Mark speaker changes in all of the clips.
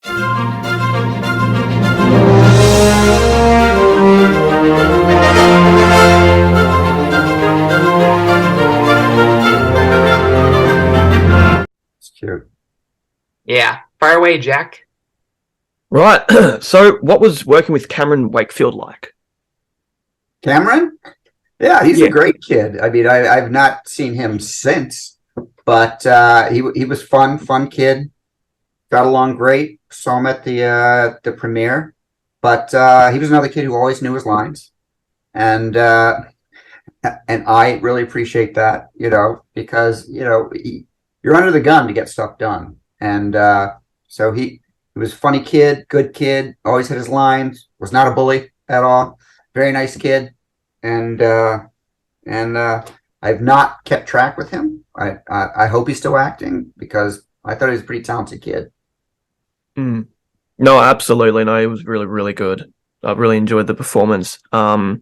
Speaker 1: It's cute.
Speaker 2: Yeah. Fire away, Jack.
Speaker 3: Right. So, what was working with Cameron Wakefield like?
Speaker 1: Cameron? Yeah, he's
Speaker 3: Yeah.
Speaker 1: a great kid. I mean, I've not seen him since, but he was fun kid. Got along great. Saw him at the premiere, but he was another kid who always knew his lines, and I really appreciate that, because you're under the gun to get stuff done, and so he was a funny kid, good kid, always had his lines, was not a bully at all, very nice kid, and I've not kept track with him. I hope he's still acting because I thought he was a pretty talented kid.
Speaker 3: Mm. No, absolutely. No, it was really, really good. I really enjoyed the performance. So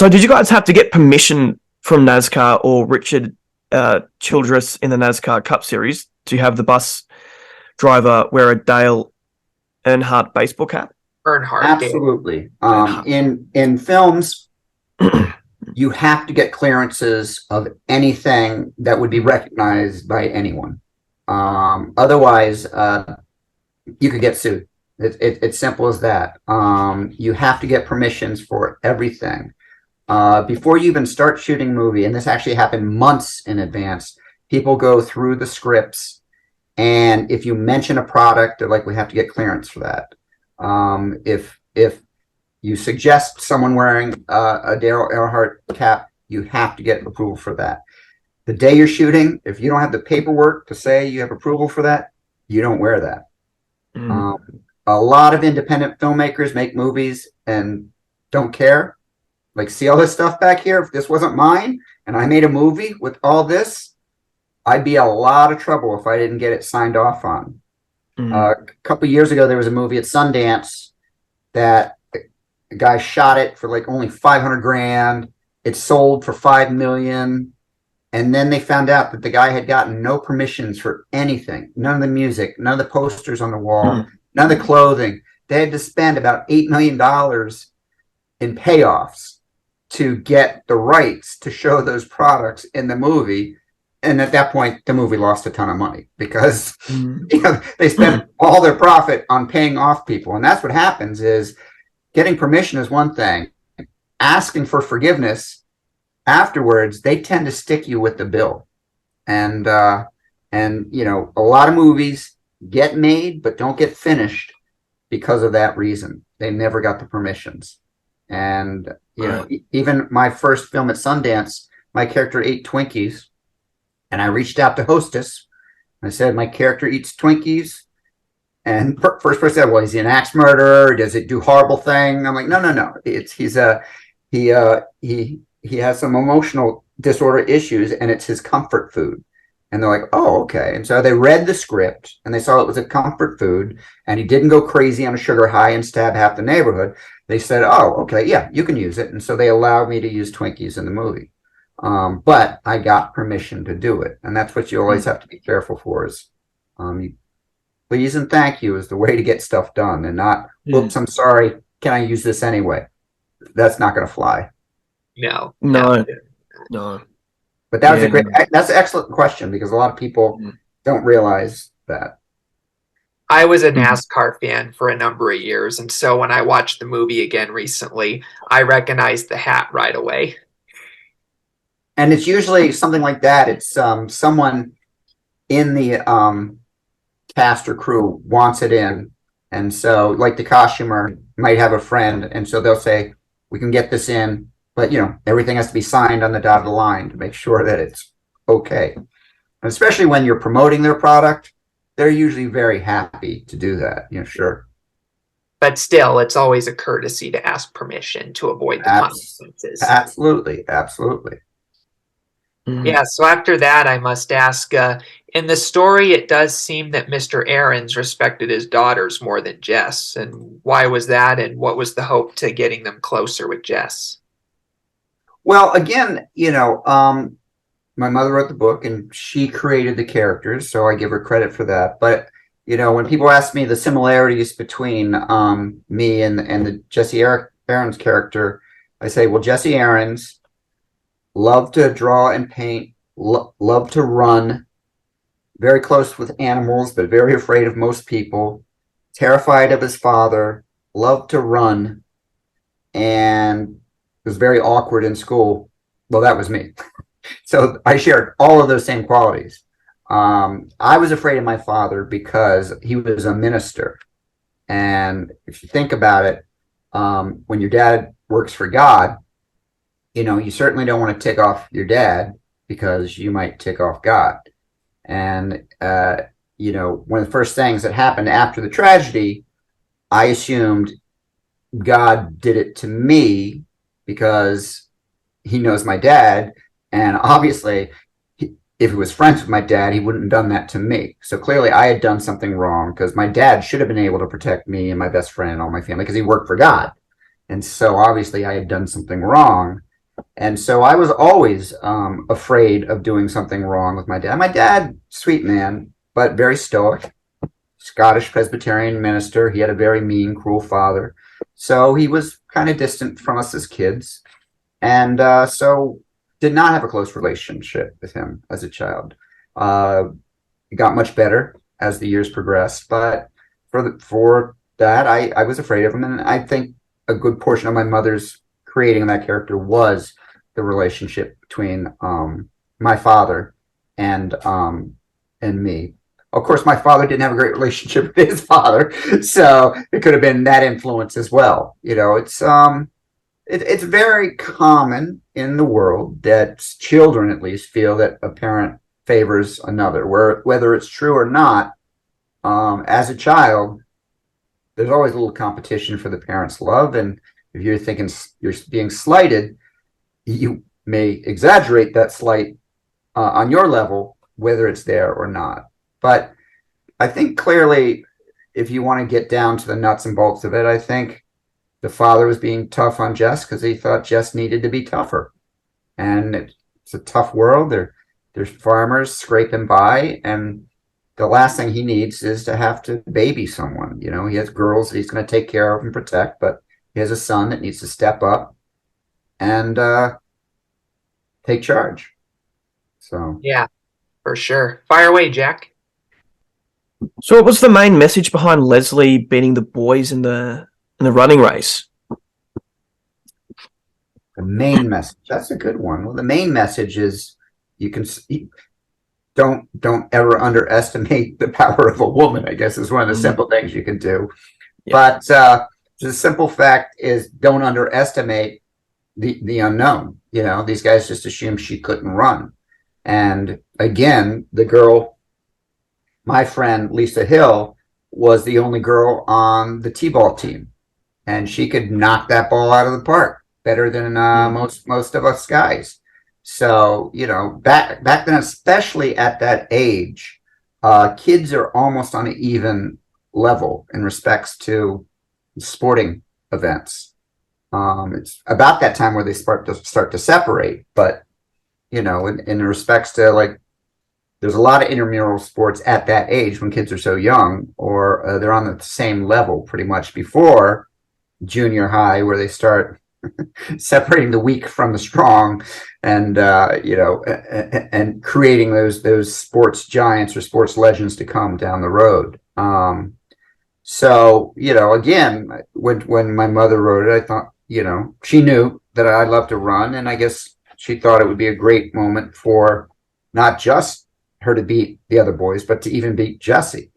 Speaker 3: did you guys have to get permission from NASCAR or Richard Childress in the NASCAR Cup Series to have the bus driver wear a Dale Earnhardt baseball cap?
Speaker 2: Earnhardt.
Speaker 1: Absolutely. In films, you have to get clearances of anything that would be recognized by anyone. Otherwise, you could get sued. It's simple as that. You have to get permissions for everything. Before you even start shooting a movie, and this actually happened months in advance, people go through the scripts, and if you mention a product, they're like, we have to get clearance for that. If you suggest someone wearing a Dale Earnhardt cap, you have to get approval for that. The day you're shooting, if you don't have the paperwork to say you have approval for that, you don't wear that. A lot of independent filmmakers make movies and don't care. Like, see all this stuff back here? If this wasn't mine and I made a movie with all this, I'd be a lot of trouble if I didn't get it signed off on. A couple of years ago, there was a movie at Sundance that a guy shot it for like only 500 grand. It sold for 5 million. And then they found out that the guy had gotten no permissions for anything. None of the music, none of the posters on the wall, none of the clothing. They had to spend about $8 million in payoffs to get the rights to show those products in the movie. And at that point, the movie lost a ton of money because they spent all their profit on paying off people. And that's what happens is getting permission is one thing. Asking for forgiveness afterwards, they tend to stick you with the bill. And a lot of movies get made but don't get finished because of that reason. They never got the permissions. And even my first film at Sundance, my character ate Twinkies, and I reached out to Hostess. I said, my character eats Twinkies. And first person said, well, is he an axe murderer? Does it do horrible thing? I'm like, no. He has some emotional disorder issues, and it's his comfort food. And they're like, oh, okay. And so they read the script, and they saw it was a comfort food, and he didn't go crazy on a sugar high and stab half the neighborhood. They said, oh, okay, yeah, you can use it. And so they allowed me to use Twinkies in the movie. But I got permission to do it. And that's what you always have to be careful for is please and thank you is the way to get stuff done, and not, oops, I'm sorry, can I use this anyway? That's not going to fly.
Speaker 2: No.
Speaker 1: But that was that's an excellent question, because a lot of people don't realize that.
Speaker 2: I was a NASCAR fan for a number of years, and so when I watched the movie again recently, I recognized the hat right away.
Speaker 1: And it's usually something like that. It's someone in the cast or crew wants it in. And so, like, the costumer might have a friend, and so they'll say, we can get this in, but, everything has to be signed on the dotted line to make sure that it's okay. And especially when you're promoting their product, they're usually very happy to do that. Sure.
Speaker 2: But still, it's always a courtesy to ask permission to avoid the consequences.
Speaker 1: Absolutely.
Speaker 2: Yeah, so after that, I must ask, in the story, it does seem that Mr. Aarons respected his daughters more than Jess. And why was that? And what was the hope to getting them closer with Jess?
Speaker 1: Well, again, my mother wrote the book and she created the characters, so I give her credit for that. But when people ask me the similarities between me and the Jesse Aarons character, I say, well, Jesse Aarons loved to draw and paint, loved to run, very close with animals, but very afraid of most people, terrified of his father, loved to run, and was very awkward in school. Well, that was me. So I shared all of those same qualities. I was afraid of my father because he was a minister. And if you think about it, when your dad works for God, you certainly don't want to tick off your dad because you might tick off God. And, one of the first things that happened after the tragedy, I assumed God did it to me because he knows my dad. And obviously, if he was friends with my dad, he wouldn't have done that to me. So clearly I had done something wrong because my dad should have been able to protect me and my best friend and all my family because he worked for God. And so obviously I had done something wrong. And so I was always afraid of doing something wrong with my dad. My dad, sweet man, but very stoic, Scottish Presbyterian minister. He had a very mean, cruel father. So he was kind of distant from us as kids. And so did not have a close relationship with him as a child. It got much better as the years progressed. But for that, I was afraid of him. And I think a good portion of my mother's creating that character was the relationship between my father and me. Of course, my father didn't have a great relationship with his father, so it could have been that influence as well. It's very common in the world that children, at least, feel that a parent favors another. Whether it's true or not, as a child, there's always a little competition for the parent's love, and if you're thinking you're being slighted, you may exaggerate that slight on your level, whether it's there or not. But I think clearly, if you want to get down to the nuts and bolts of it, I think the father was being tough on Jess because he thought Jess needed to be tougher. And it's a tough world. There's farmers scraping by, and the last thing he needs is to have to baby someone. He has girls that he's going to take care of and protect, but he has a son that needs to step up and take charge. So
Speaker 2: Yeah, for sure. Fire away, Jack.
Speaker 3: So what was the main message behind Leslie beating the boys in the running race?
Speaker 1: the main message, that's a good one. Well, the main message is don't ever underestimate the power of a woman, I guess, is one of the simple things you can do. Yeah. But the simple fact is don't underestimate the unknown. These guys just assumed she couldn't run. And again, the girl, my friend Lisa Hill, was the only girl on the T-ball team, and she could knock that ball out of the park better than most of us guys. So back then, especially at that age, kids are almost on an even level in respects to sporting events. It's about that time where they start to separate, but in respects to there's a lot of intramural sports at that age when kids are so young, or they're on the same level pretty much before junior high, where they start separating the weak from the strong, and and creating those sports giants or sports legends to come down the road. So again, when my mother wrote it, I thought she knew that I love to run, and I guess she thought it would be a great moment for not just her to beat the other boys, but to even beat Jesse.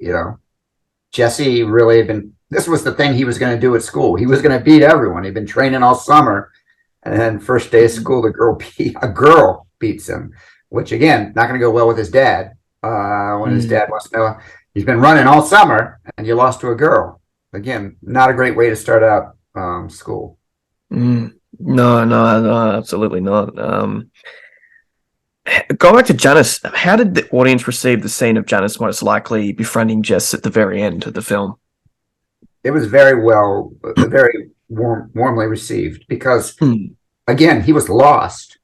Speaker 1: Jesse really had been, this was the thing he was going to do at school. He was going to beat everyone. He'd been training all summer, and then first day of school, a girl beats him, which again, not going to go well with his dad. When his dad wants to know, he's been running all summer and you lost to a girl. Again, not a great way to start out school.
Speaker 3: No, absolutely not. Going back to Janice, how did the audience receive the scene of Janice most likely befriending Jess at the very end of the film?
Speaker 1: It was very warmly received because, again, he was lost,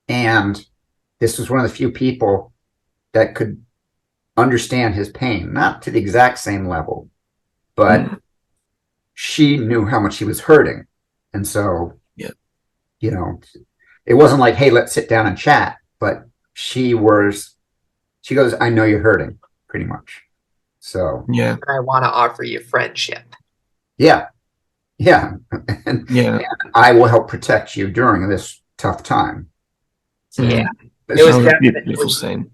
Speaker 1: and this was one of the few people that could understand his pain, not to the exact same level, but she knew how much he was hurting. And so, you know, it wasn't like, hey, let's sit down and chat, but she goes, I know you're hurting, pretty much. So,
Speaker 2: I want to offer you friendship.
Speaker 1: Yeah. And I will help protect you during this tough time.
Speaker 2: Yeah.
Speaker 3: It was a beautiful scene.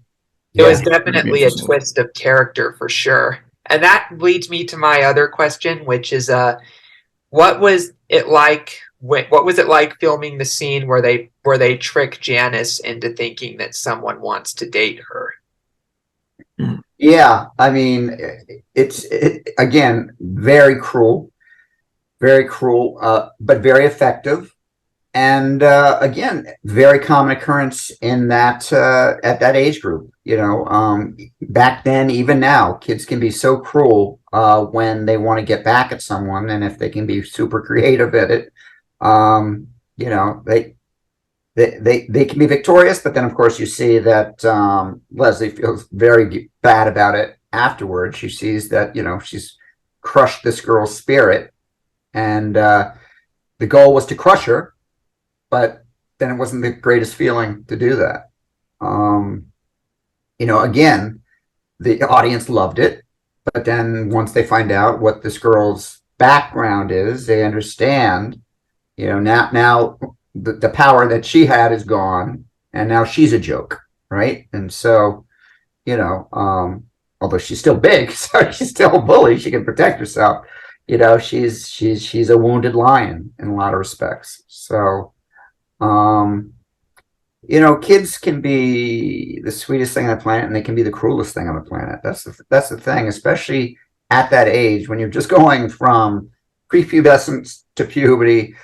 Speaker 2: It was definitely a twist of character for sure. And that leads me to my other question, which is what was it like filming the scene where they trick Janice into thinking that someone wants to date her?
Speaker 1: Yeah, I mean, it's again very cruel, but very effective, and again, very common occurrence in that at that age group. You know, back then, even now, kids can be so cruel when they want to get back at someone, and if they can be super creative at it, you know, they can be victorious, but then of course you see that Leslie feels very bad about it afterwards. She sees that, you know, she's crushed this girl's spirit, and the goal was to crush her, but then it wasn't the greatest feeling to do that. You know, again, the audience loved it, but then once they find out what this girl's background is, they understand, you know, now the power that she had is gone, and now she's a joke, right? And so, you know, although she's still big, so she's still a bully, she can protect herself. You know, she's a wounded lion in a lot of respects. So, you know, kids can be the sweetest thing on the planet, and they can be the cruelest thing on the planet. That's the thing, especially at that age when you're just going from prepubescence to puberty.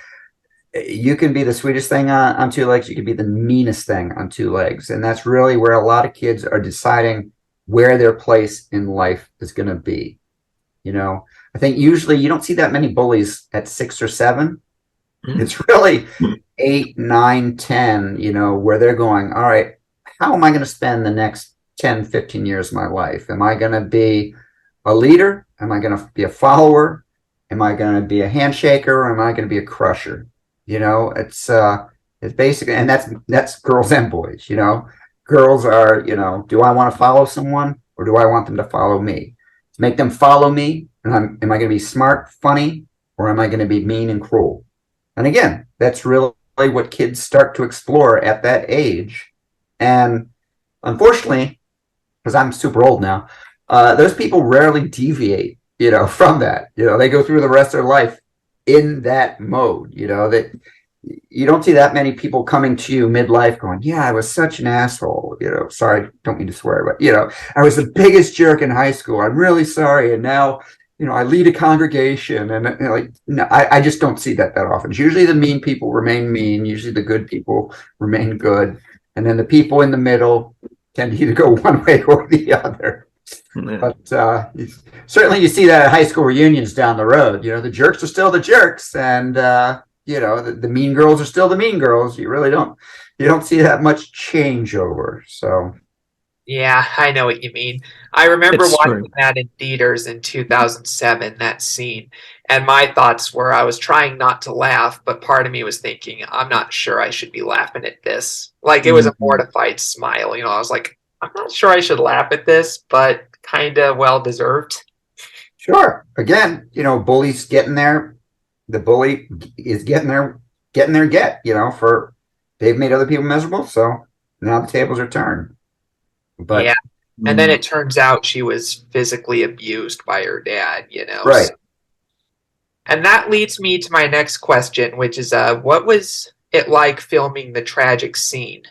Speaker 1: You can be the sweetest thing on two legs. You can be the meanest thing on two legs. And that's really where a lot of kids are deciding where their place in life is going to be. You know, I think usually you don't see that many bullies at 6 or 7. It's really 8, 9, 10, you know, where they're going, all right, how am I going to spend the next 10, 15 years of my life? Am I going to be a leader? Am I going to be a follower? Am I going to be a handshaker? Or am I going to be a crusher? You know, it's basically, and that's girls and boys. You know, girls are, you know, do I want to follow someone, or do I want them to follow me? To make them follow me, and am I going to be smart, funny, or am I going to be mean and cruel? And again, that's really what kids start to explore at that age. And unfortunately, because I'm super old now, those people rarely deviate, you know, from that. You know, they go through the rest of their life in that mode. You know, that you don't see that many people coming to you midlife going, yeah, I was such an asshole. You know, sorry, don't mean to swear, but, you know, I was the biggest jerk in high school. I'm really sorry. And now, you know, I lead a congregation, and, you know, like, no, I just don't see that often. It's usually the mean people remain mean. Usually the good people remain good. And then the people in the middle tend to either go one way or the other. Yeah. But certainly you see that at high school reunions down the road. You know, the jerks are still the jerks, and you know, the mean girls are still the mean girls. You really don't see that much changeover. So
Speaker 2: yeah, I know what you mean. I remember watching that in theaters in 2007, that scene, and my thoughts were, I was trying not to laugh, but part of me was thinking, I'm not sure I should be laughing at this. Like, it was a mortified smile. You know, I was like, I'm not sure I should laugh at this, but kind of well deserved.
Speaker 1: Sure. Again, you know, bullies getting there. The bully is getting their get, you know, for they've made other people miserable, so now the tables are turned. But
Speaker 2: yeah. And then it turns out she was physically abused by her dad, you know.
Speaker 1: Right.
Speaker 2: So. And that leads me to my next question, which is what was it like filming the tragic scene?